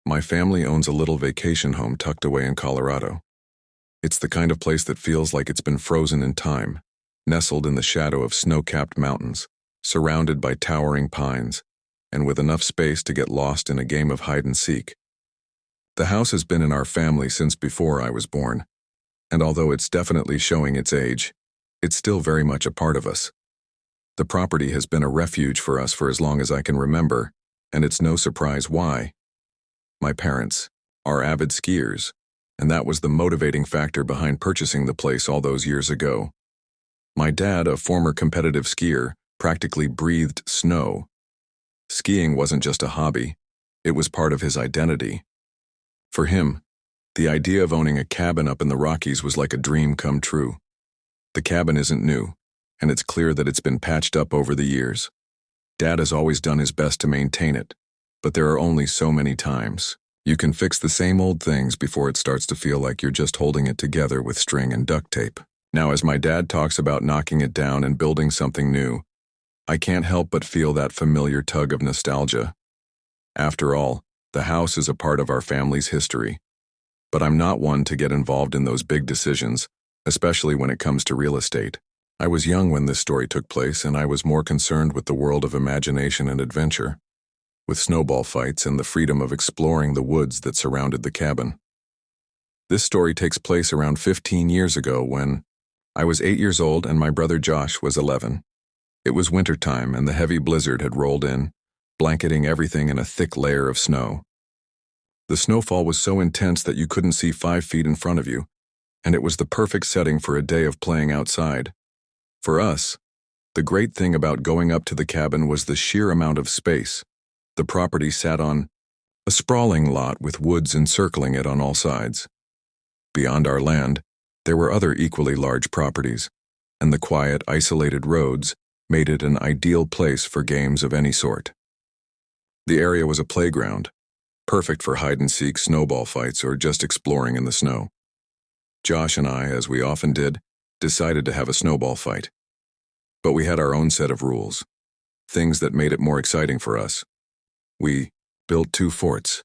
My family owns a little vacation home tucked away in Colorado. It's the kind of place that feels like it's been frozen in time, nestled in the shadow of snow-capped mountains, surrounded by towering pines, and with enough space to get lost in a game of hide-and-seek. The house has been in our family since before I was born, and although it's definitely showing its age, it's still very much a part of us. The property has been a refuge for us for as long as I can remember, and it's no surprise why. My parents are avid skiers, and that was the motivating factor behind purchasing the place all those years ago. My dad, a former competitive skier, practically breathed snow. Skiing wasn't just a hobby, it was part of his identity. For him, the idea of owning a cabin up in the Rockies was like a dream come true. The cabin isn't new, and it's clear that it's been patched up over the years. Dad has always done his best to maintain it, but there are only so many times you can fix the same old things before it starts to feel like you're just holding it together with string and duct tape. Now, as my dad talks about knocking it down and building something new, I can't help but feel that familiar tug of nostalgia. After all, the house is a part of our family's history. But I'm not one to get involved in those big decisions, especially when it comes to real estate. I was young when this story took place, and I was more concerned with the world of imagination and adventure, with snowball fights and the freedom of exploring the woods that surrounded the cabin. This story takes place around 15 years ago when I was 8 years old and my brother Josh was 11. It was wintertime and the heavy blizzard had rolled in, blanketing everything in a thick layer of snow. The snowfall was so intense that you couldn't see 5 feet in front of you, and it was the perfect setting for a day of playing outside. For us, the great thing about going up to the cabin was the sheer amount of space. The property sat on a sprawling lot with woods encircling it on all sides. Beyond our land, there were other equally large properties, and the quiet, isolated roads made it an ideal place for games of any sort. The area was a playground, perfect for hide-and-seek, snowball fights, or just exploring in the snow. Josh and I, as we often did, decided to have a snowball fight. But we had our own set of rules, things that made it more exciting for us. We built 2 forts,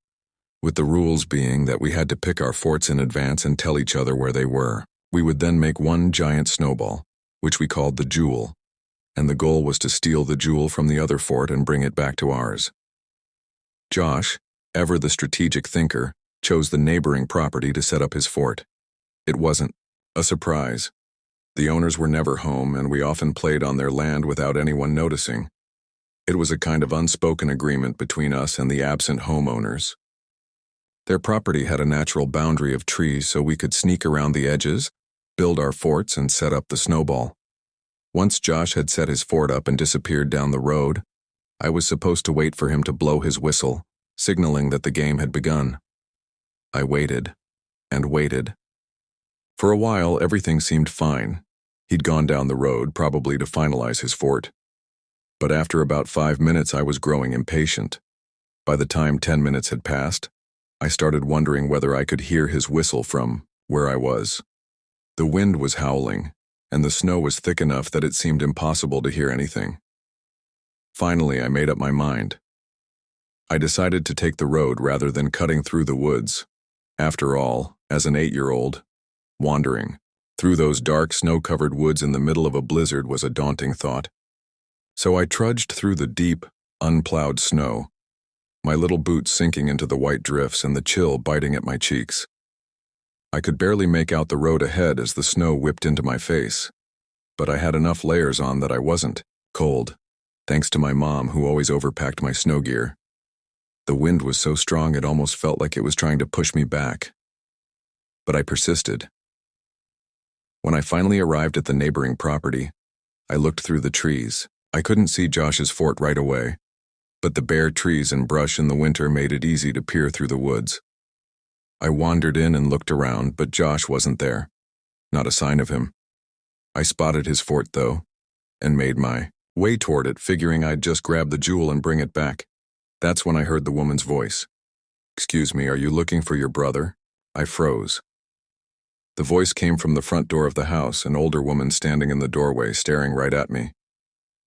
with the rules being that we had to pick our forts in advance and tell each other where they were. We would then make one giant snowball, which we called the jewel, and the goal was to steal the jewel from the other fort and bring it back to ours. Josh, ever the strategic thinker, chose the neighboring property to set up his fort. It wasn't a surprise. The owners were never home, and we often played on their land without anyone noticing. It was a kind of unspoken agreement between us and the absent homeowners. Their property had a natural boundary of trees, so we could sneak around the edges, build our forts, and set up the snowball. Once Josh had set his fort up and disappeared down the road, I was supposed to wait for him to blow his whistle, signaling that the game had begun. I waited and waited. For a while, everything seemed fine. He'd gone down the road, probably to finalize his fort. But after about 5 minutes, I was growing impatient. By the time 10 minutes had passed, I started wondering whether I could hear his whistle from where I was. The wind was howling, and the snow was thick enough that it seemed impossible to hear anything. Finally, I made up my mind. I decided to take the road rather than cutting through the woods. After all, as an 8-year-old, wandering through those dark, snow-covered woods in the middle of a blizzard was a daunting thought. So I trudged through the deep, unplowed snow, my little boots sinking into the white drifts and the chill biting at my cheeks. I could barely make out the road ahead as the snow whipped into my face, but I had enough layers on that I wasn't cold, thanks to my mom who always overpacked my snow gear. The wind was so strong it almost felt like it was trying to push me back. But I persisted. When I finally arrived at the neighboring property, I looked through the trees. I couldn't see Josh's fort right away, but the bare trees and brush in the winter made it easy to peer through the woods. I wandered in and looked around, but Josh wasn't there. Not a sign of him. I spotted his fort, though, and made my way toward it, figuring I'd just grab the jewel and bring it back. That's when I heard the woman's voice. "Excuse me, are you looking for your brother?" I froze. The voice came from the front door of the house, an older woman standing in the doorway, staring right at me.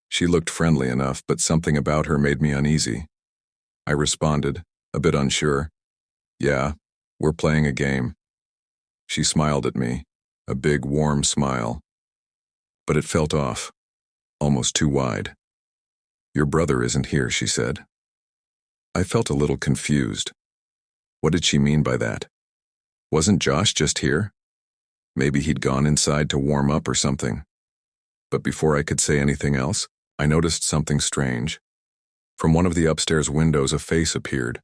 She looked friendly enough, but something about her made me uneasy. I responded, a bit unsure, Yeah, we're playing a game. She smiled at me, a big, warm smile. But it felt off, almost too wide. Your brother isn't here, she said. I felt a little confused. What did she mean by that? Wasn't Josh just here? Maybe he'd gone inside to warm up or something. But before I could say anything else, I noticed something strange. From one of the upstairs windows, a face appeared.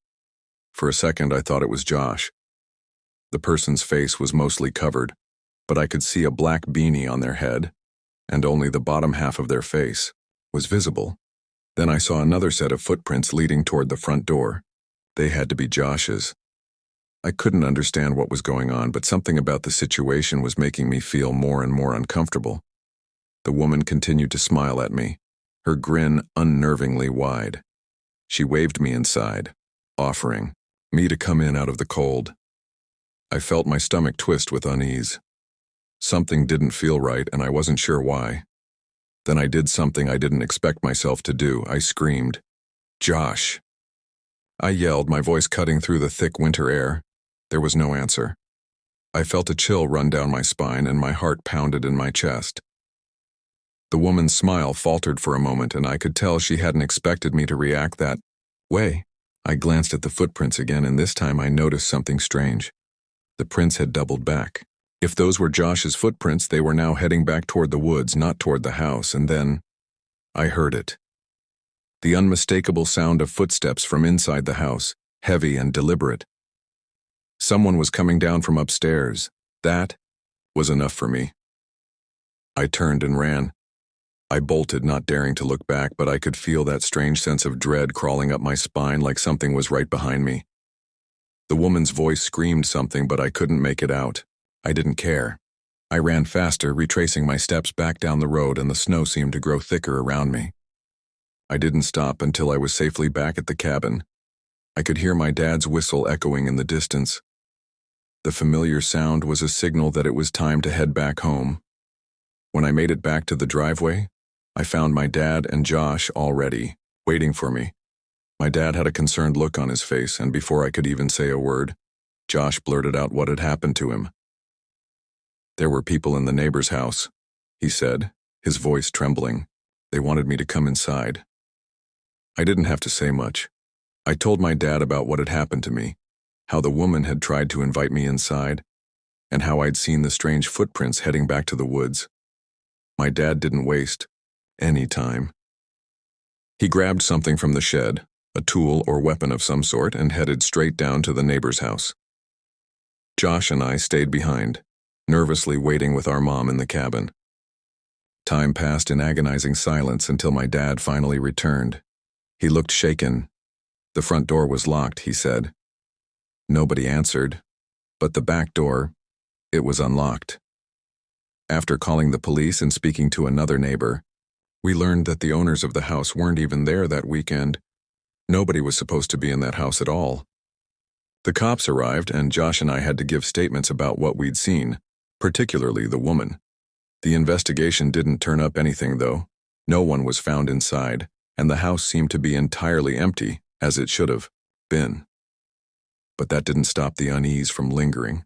For a second, I thought it was Josh. The person's face was mostly covered, but I could see a black beanie on their head, and only the bottom half of their face was visible. Then I saw another set of footprints leading toward the front door. They had to be Josh's. I couldn't understand what was going on, but something about the situation was making me feel more and more uncomfortable. The woman continued to smile at me, her grin unnervingly wide. She waved me inside, offering me to come in out of the cold. I felt my stomach twist with unease. Something didn't feel right, and I wasn't sure why. Then I did something I didn't expect myself to do. I screamed, "Josh!" I yelled, my voice cutting through the thick winter air. There was no answer. I felt a chill run down my spine, and my heart pounded in my chest. The woman's smile faltered for a moment, and I could tell she hadn't expected me to react that way. I glanced at the footprints again, and this time I noticed something strange. The prints had doubled back. If those were Josh's footprints, they were now heading back toward the woods, not toward the house, and then I heard it. The unmistakable sound of footsteps from inside the house, heavy and deliberate. Someone was coming down from upstairs. That was enough for me. I turned and ran. I bolted, not daring to look back, but I could feel that strange sense of dread crawling up my spine, like something was right behind me. The woman's voice screamed something, but I couldn't make it out. I didn't care. I ran faster, retracing my steps back down the road, and the snow seemed to grow thicker around me. I didn't stop until I was safely back at the cabin. I could hear my dad's whistle echoing in the distance. The familiar sound was a signal that it was time to head back home. When I made it back to the driveway, I found my dad and Josh already waiting for me. My dad had a concerned look on his face, and before I could even say a word, Josh blurted out what had happened to him. "There were people in the neighbor's house," he said, his voice trembling. "They wanted me to come inside." I didn't have to say much. I told my dad about what had happened to me, how the woman had tried to invite me inside, and how I'd seen the strange footprints heading back to the woods. My dad didn't waste any time. He grabbed something from the shed, a tool or weapon of some sort, and headed straight down to the neighbor's house. Josh and I stayed behind, nervously waiting with our mom in the cabin. Time passed in agonizing silence until my dad finally returned. He looked shaken. "The front door was locked," he said. Nobody answered, but the back door, it was unlocked. After calling the police and speaking to another neighbor, we learned that the owners of the house weren't even there that weekend. Nobody was supposed to be in that house at all. The cops arrived, and Josh and I had to give statements about what we'd seen, particularly the woman. The investigation didn't turn up anything, though. No one was found inside, and the house seemed to be entirely empty, as it should have been. But that didn't stop the unease from lingering.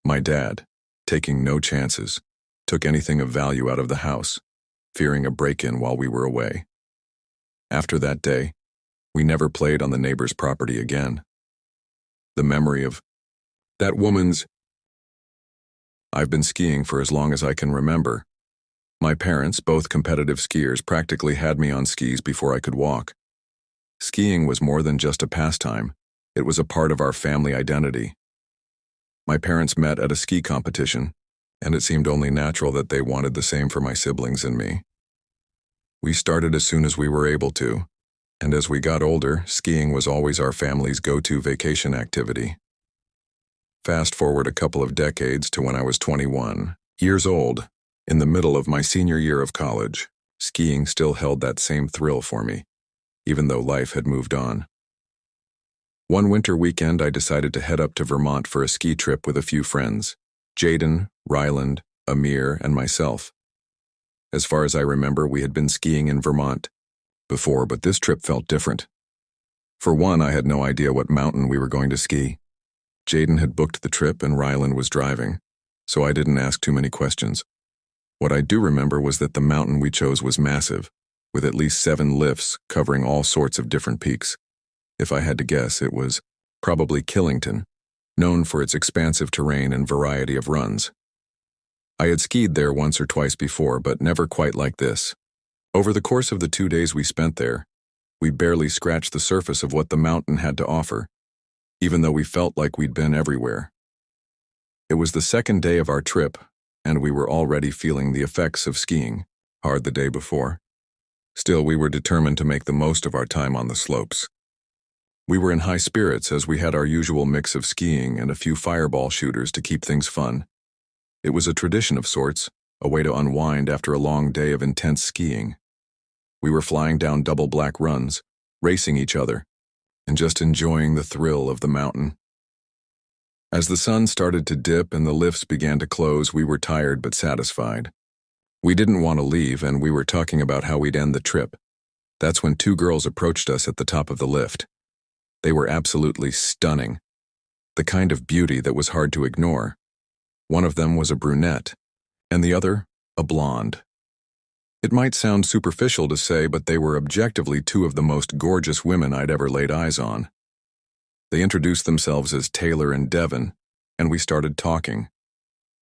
My dad, taking no chances, took anything of value out of the house, fearing a break-in while we were away. After that day, we never played on the neighbor's property again. The memory of that woman's... I've been skiing for as long as I can remember. My parents, both competitive skiers, practically had me on skis before I could walk. Skiing was more than just a pastime. It was a part of our family identity. My parents met at a ski competition, and it seemed only natural that they wanted the same for my siblings and me. We started as soon as we were able to, and as we got older, skiing was always our family's go-to vacation activity. Fast forward a couple of decades to when I was 21 years old, in the middle of my senior year of college. Skiing still held that same thrill for me, even though life had moved on. One winter weekend, I decided to head up to Vermont for a ski trip with a few friends, Jaden, Ryland, Amir, and myself. As far as I remember, we had been skiing in Vermont before, but this trip felt different. For one, I had no idea what mountain we were going to ski. Jaden had booked the trip and Ryland was driving, so I didn't ask too many questions. What I do remember was that the mountain we chose was massive, with at least 7 lifts covering all sorts of different peaks. If I had to guess, it was probably Killington, known for its expansive terrain and variety of runs. I had skied there once or twice before, but never quite like this. Over the course of the 2 days we spent there, we barely scratched the surface of what the mountain had to offer, even though we felt like we'd been everywhere. It was the second day of our trip, and we were already feeling the effects of skiing hard the day before. Still, we were determined to make the most of our time on the slopes. We were in high spirits as we had our usual mix of skiing and a few fireball shooters to keep things fun. It was a tradition of sorts, a way to unwind after a long day of intense skiing. We were flying down double black runs, racing each other, and just enjoying the thrill of the mountain. As the sun started to dip and the lifts began to close, we were tired but satisfied. We didn't want to leave, and we were talking about how we'd end the trip. That's when 2 girls approached us at the top of the lift. They were absolutely stunning, the kind of beauty that was hard to ignore. One of them was a brunette, and the other, a blonde. It might sound superficial to say, but they were objectively 2 of the most gorgeous women I'd ever laid eyes on. They introduced themselves as Taylor and Devon, and we started talking.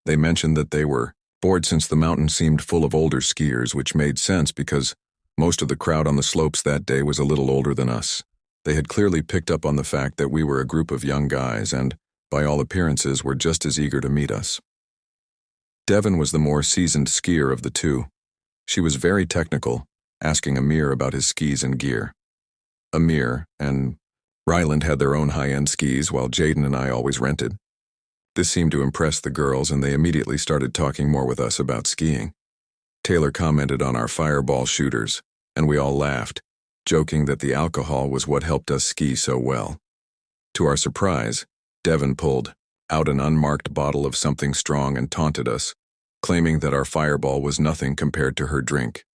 They mentioned that they were bored since the mountain seemed full of older skiers, which made sense because most of the crowd on the slopes that day was a little older than us. They had clearly picked up on the fact that we were a group of young guys and, by all appearances, were just as eager to meet us. Devon was the more seasoned skier of the 2. She was very technical, asking Amir about his skis and gear. Amir and Ryland had their own high-end skis, while Jaden and I always rented. This seemed to impress the girls, and they immediately started talking more with us about skiing. Taylor commented on our fireball shooters, and we all laughed, joking that the alcohol was what helped us ski so well. To our surprise, Devon pulled out an unmarked bottle of something strong and taunted us, claiming that our fireball was nothing compared to her drink.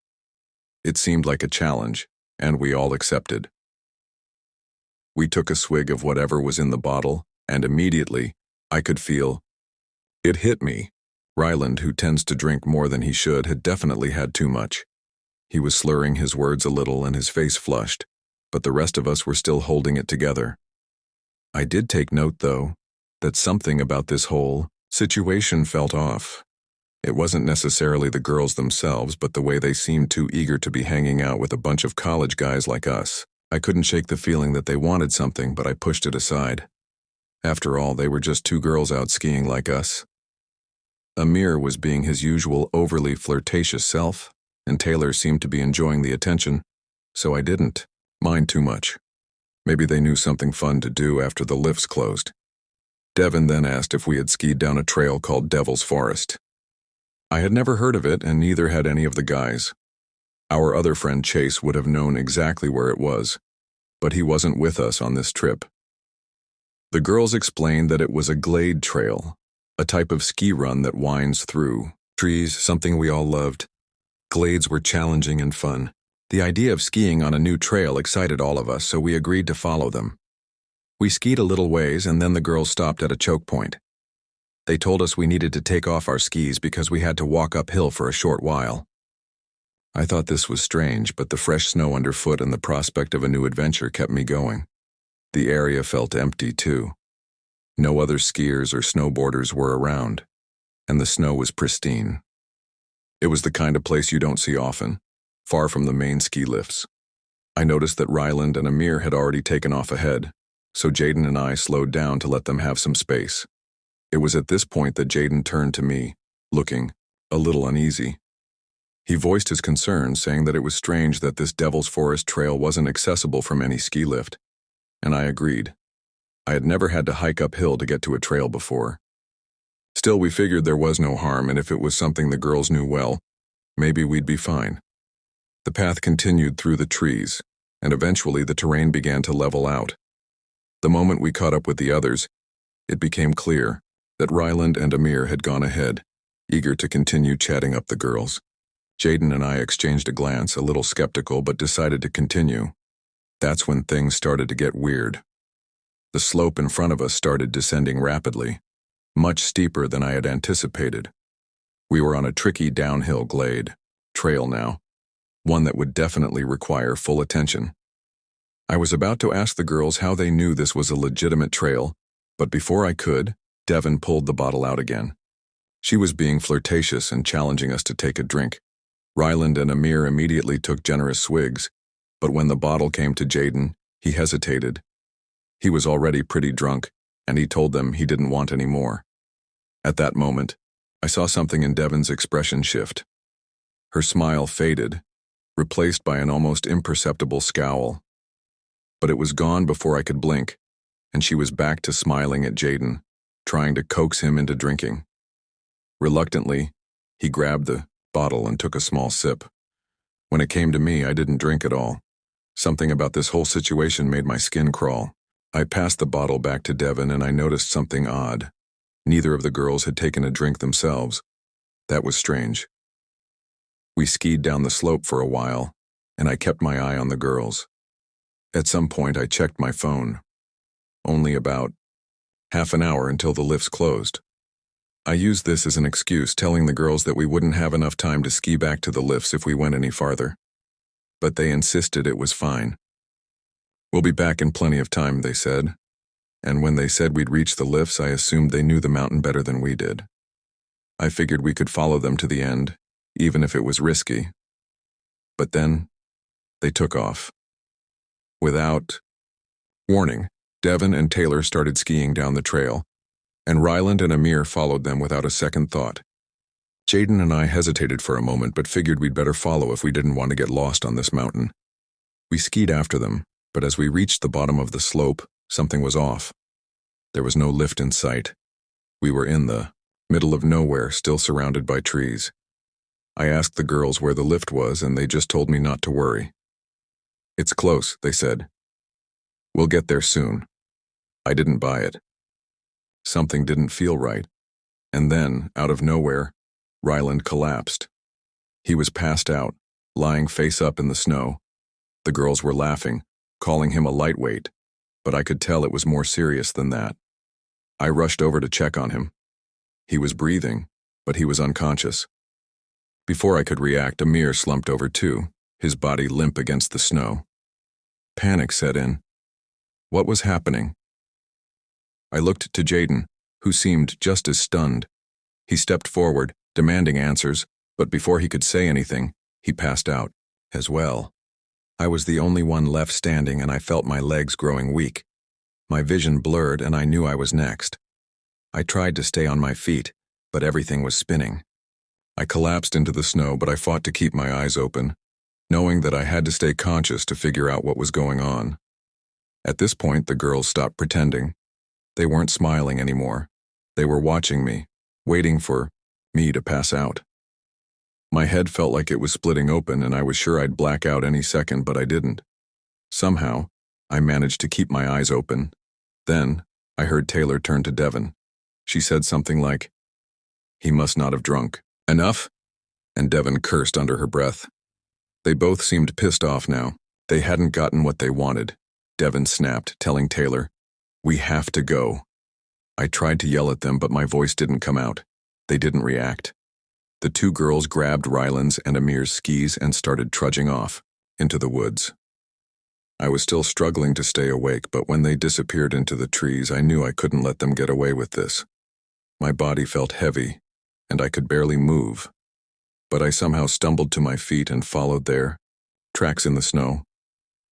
It seemed like a challenge, and we all accepted. We took a swig of whatever was in the bottle, and immediately, I could feel it hit me. Ryland, who tends to drink more than he should, had definitely had too much. He was slurring his words a little and his face flushed, but the rest of us were still holding it together. I did take note, though, that something about this whole situation felt off. It wasn't necessarily the girls themselves, but the way they seemed too eager to be hanging out with a bunch of college guys like us. I couldn't shake the feeling that they wanted something, but I pushed it aside. After all, they were just 2 girls out skiing like us. Amir was being his usual overly flirtatious self, and Taylor seemed to be enjoying the attention, so I didn't mind too much. Maybe they knew something fun to do after the lifts closed. Devon then asked if we had skied down a trail called Devil's Forest. I had never heard of it, and neither had any of the guys. Our other friend Chase would have known exactly where it was, but he wasn't with us on this trip. The girls explained that it was a glade trail, a type of ski run that winds through trees, something we all loved. Glades were challenging and fun. The idea of skiing on a new trail excited all of us, so we agreed to follow them. We skied a little ways, and then the girls stopped at a choke point. They told us we needed to take off our skis because we had to walk uphill for a short while. I thought this was strange, but the fresh snow underfoot and the prospect of a new adventure kept me going. The area felt empty, too. No other skiers or snowboarders were around, and the snow was pristine. It was the kind of place you don't see often, far from the main ski lifts. I noticed that Ryland and Amir had already taken off ahead, so Jaden and I slowed down to let them have some space. It was at this point that Jaden turned to me, looking a little uneasy. He voiced his concern, saying that it was strange that this Devil's Forest trail wasn't accessible from any ski lift, and I agreed. I had never had to hike uphill to get to a trail before. Still, we figured there was no harm, and if it was something the girls knew well, maybe we'd be fine. The path continued through the trees, and eventually the terrain began to level out. The moment we caught up with the others, it became clear that Ryland and Amir had gone ahead, eager to continue chatting up the girls. Jaden and I exchanged a glance, a little skeptical, but decided to continue. That's when things started to get weird. The slope in front of us started descending rapidly, much steeper than I had anticipated. We were on a tricky downhill trail now, one that would definitely require full attention. I was about to ask the girls how they knew this was a legitimate trail, but before I could, Devon pulled the bottle out again. She was being flirtatious and challenging us to take a drink. Ryland and Amir immediately took generous swigs, but when the bottle came to Jaden, he hesitated. He was already pretty drunk, and he told them he didn't want any more. At that moment, I saw something in Devon's expression shift. Her smile faded, replaced by an almost imperceptible scowl. But it was gone before I could blink, and she was back to smiling at Jaden, trying to coax him into drinking. Reluctantly, he grabbed the bottle and took a small sip. When it came to me, I didn't drink at all. Something about this whole situation made my skin crawl. I passed the bottle back to Devon and I noticed something odd. Neither of the girls had taken a drink themselves. That was strange. We skied down the slope for a while, and I kept my eye on the girls. At some point, I checked my phone. Only about half an hour until the lifts closed. I used this as an excuse, telling the girls that we wouldn't have enough time to ski back to the lifts if we went any farther. But they insisted it was fine. "We'll be back in plenty of time," they said. And when they said we'd reach the lifts, I assumed they knew the mountain better than we did. I figured we could follow them to the end, even if it was risky. But then, they took off. Without warning, Devon and Taylor started skiing down the trail, and Ryland and Amir followed them without a second thought. Jaden and I hesitated for a moment but figured we'd better follow if we didn't want to get lost on this mountain. We skied after them, but as we reached the bottom of the slope, something was off. There was no lift in sight. We were in the middle of nowhere, still surrounded by trees. I asked the girls where the lift was, and they just told me not to worry. "It's close," they said. "We'll get there soon." I didn't buy it. Something didn't feel right. And then, out of nowhere, Ryland collapsed. He was passed out, lying face up in the snow. The girls were laughing, calling him a lightweight, but I could tell it was more serious than that. I rushed over to check on him. He was breathing, but he was unconscious. Before I could react, Amir slumped over too, his body limp against the snow. Panic set in. What was happening? I looked to Jaden, who seemed just as stunned. He stepped forward, demanding answers, but before he could say anything, he passed out, as well. I was the only one left standing, and I felt my legs growing weak. My vision blurred, and I knew I was next. I tried to stay on my feet, but everything was spinning. I collapsed into the snow, but I fought to keep my eyes open, knowing that I had to stay conscious to figure out what was going on. At this point, the girls stopped pretending. They weren't smiling anymore. They were watching me, waiting for me to pass out. My head felt like it was splitting open, and I was sure I'd black out any second, but I didn't. Somehow, I managed to keep my eyes open. Then, I heard Taylor turn to Devon. She said something like, "He must not have drunk. Enough?" And Devon cursed under her breath. They both seemed pissed off now. They hadn't gotten what they wanted. Devon snapped, telling Taylor, "We have to go." I tried to yell at them, but my voice didn't come out. They didn't react. The two girls grabbed Ryland's and Amir's skis and started trudging off, into the woods. I was still struggling to stay awake, but when they disappeared into the trees, I knew I couldn't let them get away with this. My body felt heavy, and I could barely move. But I somehow stumbled to my feet and followed their tracks in the snow.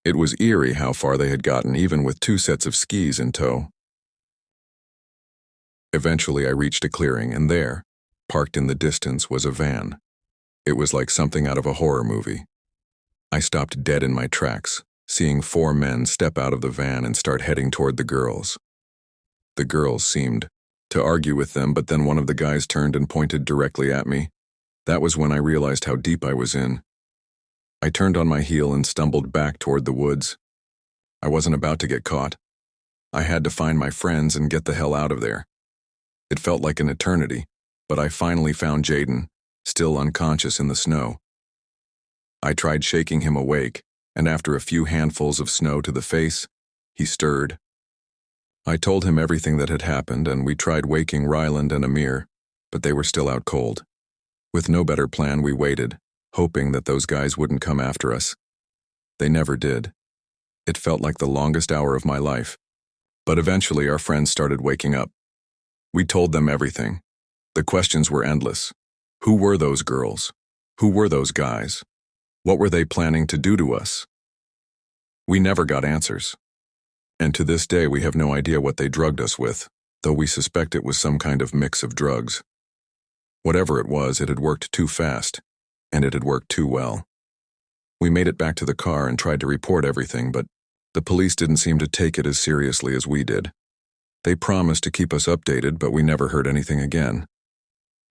It was eerie how far they had gotten, even with 2 sets of skis in tow. Eventually, I reached a clearing, and there, parked in the distance, was a van. It was like something out of a horror movie. I stopped dead in my tracks, seeing 4 men step out of the van and start heading toward the girls. The girls seemed to argue with them, but then one of the guys turned and pointed directly at me. That was when I realized how deep I was in. I turned on my heel and stumbled back toward the woods. I wasn't about to get caught. I had to find my friends and get the hell out of there. It felt like an eternity, but I finally found Jaden, still unconscious in the snow. I tried shaking him awake, and after a few handfuls of snow to the face, he stirred. I told him everything that had happened, and we tried waking Ryland and Amir, but they were still out cold. With no better plan, we waited, hoping that those guys wouldn't come after us. They never did. It felt like the longest hour of my life. But eventually our friends started waking up. We told them everything. The questions were endless. Who were those girls? Who were those guys? What were they planning to do to us? We never got answers. And to this day we have no idea what they drugged us with, though we suspect it was some kind of mix of drugs. Whatever it was, it had worked too fast, and it had worked too well. We made it back to the car and tried to report everything, but the police didn't seem to take it as seriously as we did. They promised to keep us updated, but we never heard anything again.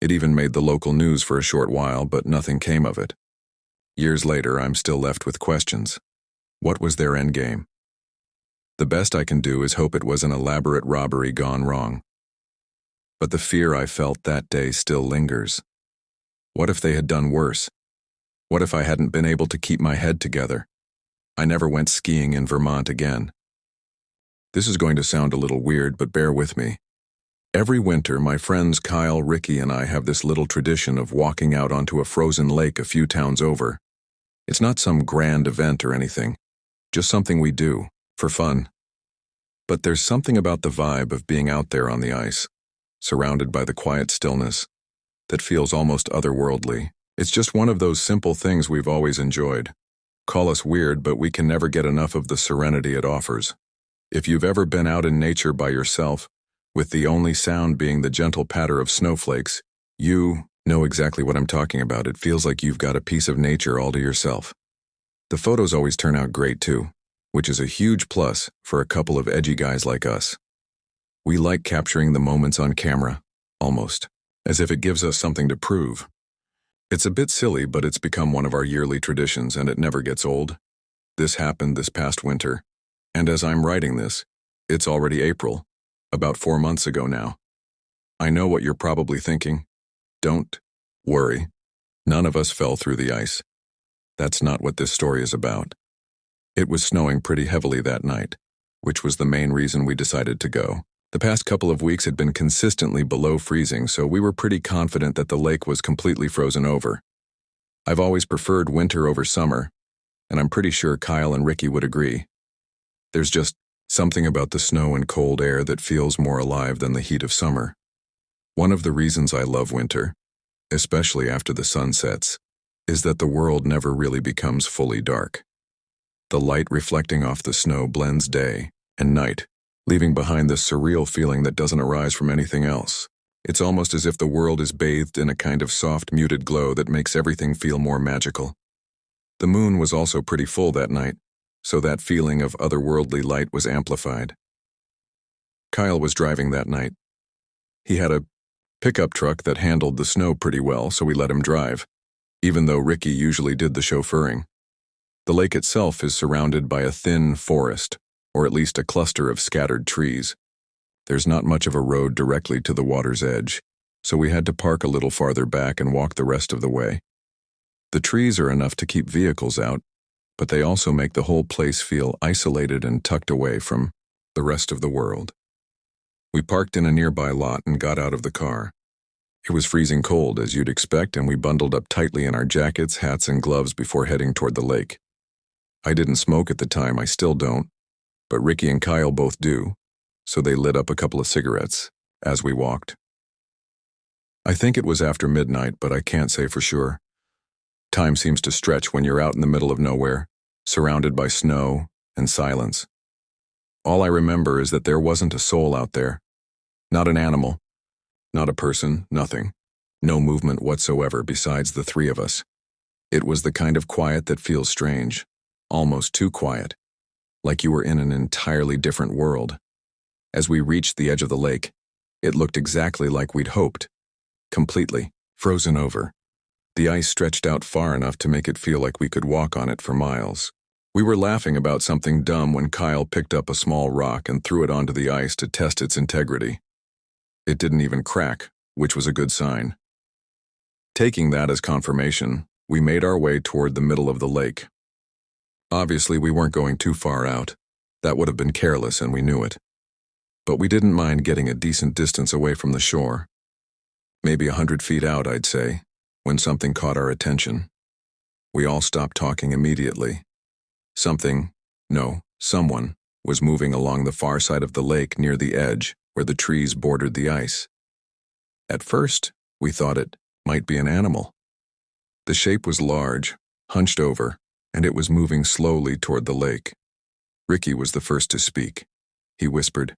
It even made the local news for a short while, but nothing came of it. Years later, I'm still left with questions. What was their endgame? The best I can do is hope it was an elaborate robbery gone wrong. But the fear I felt that day still lingers. What if they had done worse? What if I hadn't been able to keep my head together? I never went skiing in Vermont again. This is going to sound a little weird, but bear with me. Every winter, my friends Kyle, Ricky, and I have this little tradition of walking out onto a frozen lake a few towns over. It's not some grand event or anything, just something we do, for fun. But there's something about the vibe of being out there on the ice, surrounded by the quiet stillness, that feels almost otherworldly. It's just one of those simple things we've always enjoyed. Call us weird, but we can never get enough of the serenity it offers. If you've ever been out in nature by yourself, with the only sound being the gentle patter of snowflakes, you know exactly what I'm talking about. It feels like you've got a piece of nature all to yourself. The photos always turn out great too, which is a huge plus for a couple of edgy guys like us. We like capturing the moments on camera, almost, as if it gives us something to prove. It's a bit silly, but it's become one of our yearly traditions, and it never gets old. This happened this past winter, and as I'm writing this, it's already April. About 4 months ago now. I know what you're probably thinking. Don't worry. None of us fell through the ice. That's not what this story is about. It was snowing pretty heavily that night, which was the main reason we decided to go. The past couple of weeks had been consistently below freezing, so we were pretty confident that the lake was completely frozen over. I've always preferred winter over summer, and I'm pretty sure Kyle and Ricky would agree. There's just something about the snow and cold air that feels more alive than the heat of summer. One of the reasons I love winter, especially after the sun sets, is that the world never really becomes fully dark. The light reflecting off the snow blends day and night, leaving behind this surreal feeling that doesn't arise from anything else. It's almost as if the world is bathed in a kind of soft, muted glow that makes everything feel more magical. The moon was also pretty full that night, so that feeling of otherworldly light was amplified. Kyle was driving that night. He had a pickup truck that handled the snow pretty well, so we let him drive, even though Ricky usually did the chauffeuring. The lake itself is surrounded by a thin forest, or at least a cluster of scattered trees. There's not much of a road directly to the water's edge, so we had to park a little farther back and walk the rest of the way. The trees are enough to keep vehicles out, but they also make the whole place feel isolated and tucked away from the rest of the world. We parked in a nearby lot and got out of the car. It was freezing cold, as you'd expect, and we bundled up tightly in our jackets, hats, and gloves before heading toward the lake. I didn't smoke at the time, I still don't, but Ricky and Kyle both do, so they lit up a couple of cigarettes as we walked. I think it was after midnight, but I can't say for sure. Time seems to stretch when you're out in the middle of nowhere, surrounded by snow and silence. All I remember is that there wasn't a soul out there. Not an animal, not a person, nothing. No movement whatsoever besides the three of us. It was the kind of quiet that feels strange, almost too quiet, like you were in an entirely different world. As we reached the edge of the lake, it looked exactly like we'd hoped, completely frozen over. The ice stretched out far enough to make it feel like we could walk on it for miles. We were laughing about something dumb when Kyle picked up a small rock and threw it onto the ice to test its integrity. It didn't even crack, which was a good sign. Taking that as confirmation, we made our way toward the middle of the lake. Obviously, we weren't going too far out. That would have been careless, and we knew it. But we didn't mind getting a decent distance away from the shore. Maybe 100 feet out, I'd say, when something caught our attention. We all stopped talking immediately. Someone was moving along the far side of the lake near the edge where the trees bordered the ice. At first, we thought it might be an animal. The shape was large, hunched over, and it was moving slowly toward the lake. Ricky was the first to speak. He whispered,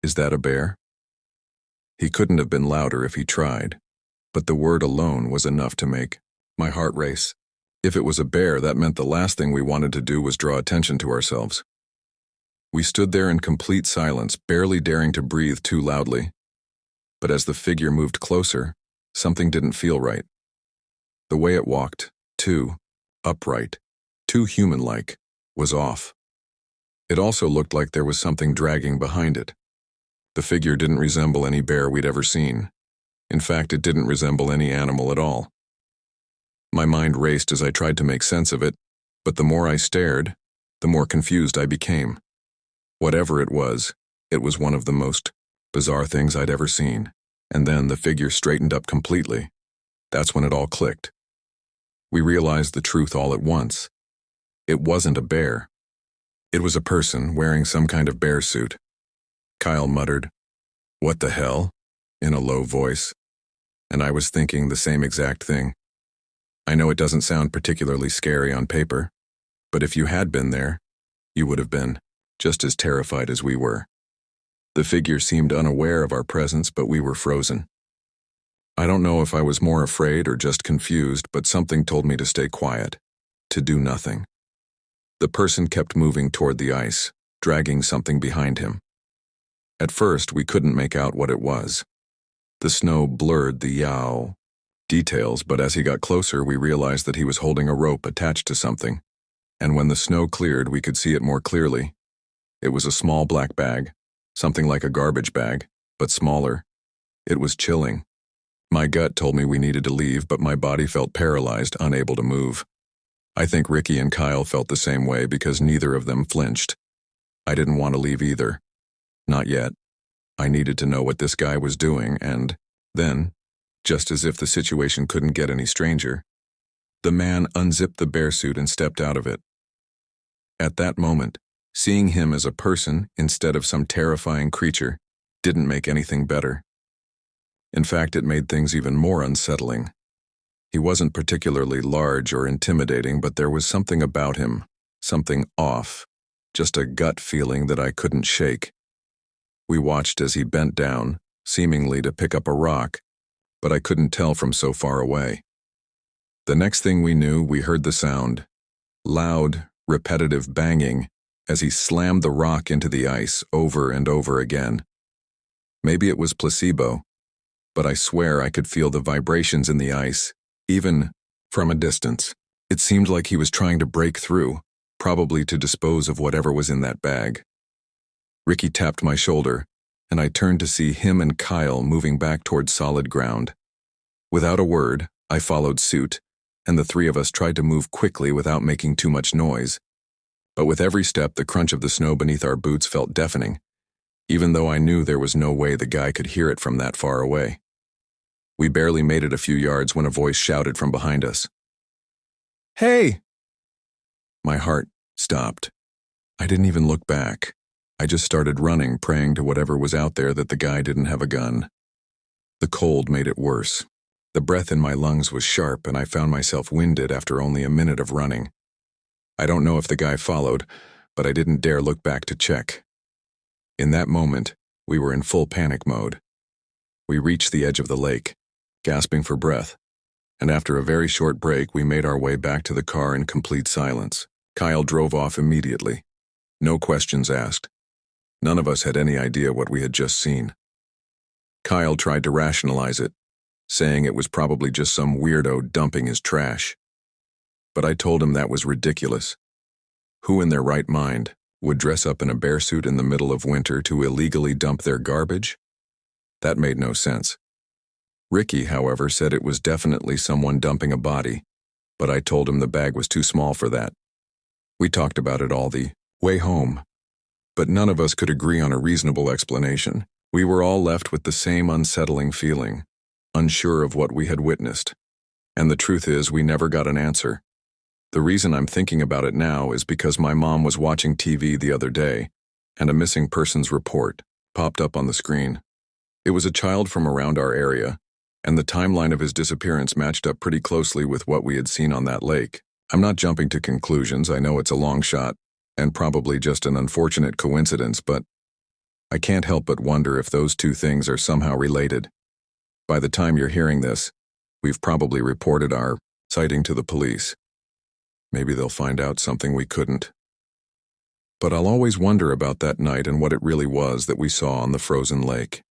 "Is that a bear?" He couldn't have been louder if he tried, but the word alone was enough to make my heart race. If it was a bear, that meant the last thing we wanted to do was draw attention to ourselves. We stood there in complete silence, barely daring to breathe too loudly. But as the figure moved closer, something didn't feel right. The way it walked, too upright, too human-like, was off. It also looked like there was something dragging behind it. The figure didn't resemble any bear we'd ever seen. In fact, it didn't resemble any animal at all. My mind raced as I tried to make sense of it, but the more I stared, the more confused I became. Whatever it was one of the most bizarre things I'd ever seen. And then the figure straightened up completely. That's when it all clicked. We realized the truth all at once. It wasn't a bear. It was a person wearing some kind of bear suit. Kyle muttered, "What the hell?" in a low voice, and I was thinking the same exact thing. I know it doesn't sound particularly scary on paper, but if you had been there, you would have been just as terrified as we were. The figure seemed unaware of our presence, but we were frozen. I don't know if I was more afraid or just confused, but something told me to stay quiet, to do nothing. The person kept moving toward the ice, dragging something behind him. At first, we couldn't make out what it was. The snow blurred the yow details, but as he got closer, we realized that he was holding a rope attached to something, and when the snow cleared, we could see it more clearly. It was a small black bag, something like a garbage bag, but smaller. It was chilling. My gut told me we needed to leave, but my body felt paralyzed, unable to move. I think Ricky and Kyle felt the same way because neither of them flinched. I didn't want to leave either. Not yet. I needed to know what this guy was doing, and then, just as if the situation couldn't get any stranger, the man unzipped the bear suit and stepped out of it. At that moment, seeing him as a person instead of some terrifying creature didn't make anything better. In fact, it made things even more unsettling. He wasn't particularly large or intimidating, but there was something about him, something off, just a gut feeling that I couldn't shake. We watched as he bent down, seemingly to pick up a rock, but I couldn't tell from so far away. The next thing we knew, we heard the sound, loud, repetitive banging, as he slammed the rock into the ice over and over again. Maybe it was placebo, but I swear I could feel the vibrations in the ice, even from a distance. It seemed like he was trying to break through, probably to dispose of whatever was in that bag. Ricky tapped my shoulder, and I turned to see him and Kyle moving back towards solid ground. Without a word, I followed suit, and the three of us tried to move quickly without making too much noise. But with every step, the crunch of the snow beneath our boots felt deafening, even though I knew there was no way the guy could hear it from that far away. We barely made it a few yards when a voice shouted from behind us, "Hey!" My heart stopped. I didn't even look back. I just started running, praying to whatever was out there that the guy didn't have a gun. The cold made it worse. The breath in my lungs was sharp, and I found myself winded after only a minute of running. I don't know if the guy followed, but I didn't dare look back to check. In that moment, we were in full panic mode. We reached the edge of the lake, gasping for breath, and after a very short break, we made our way back to the car in complete silence. Kyle drove off immediately. No questions asked. None of us had any idea what we had just seen. Kyle tried to rationalize it, saying it was probably just some weirdo dumping his trash. But I told him that was ridiculous. Who in their right mind would dress up in a bear suit in the middle of winter to illegally dump their garbage? That made no sense. Ricky, however, said it was definitely someone dumping a body, but I told him the bag was too small for that. We talked about it all the way home, but none of us could agree on a reasonable explanation. We were all left with the same unsettling feeling, unsure of what we had witnessed. And the truth is, we never got an answer. The reason I'm thinking about it now is because my mom was watching TV the other day, and a missing persons report popped up on the screen. It was a child from around our area, and the timeline of his disappearance matched up pretty closely with what we had seen on that lake. I'm not jumping to conclusions, I know it's a long shot, and probably just an unfortunate coincidence, but I can't help but wonder if those two things are somehow related. By the time you're hearing this, we've probably reported our sighting to the police. Maybe they'll find out something we couldn't. But I'll always wonder about that night and what it really was that we saw on the frozen lake.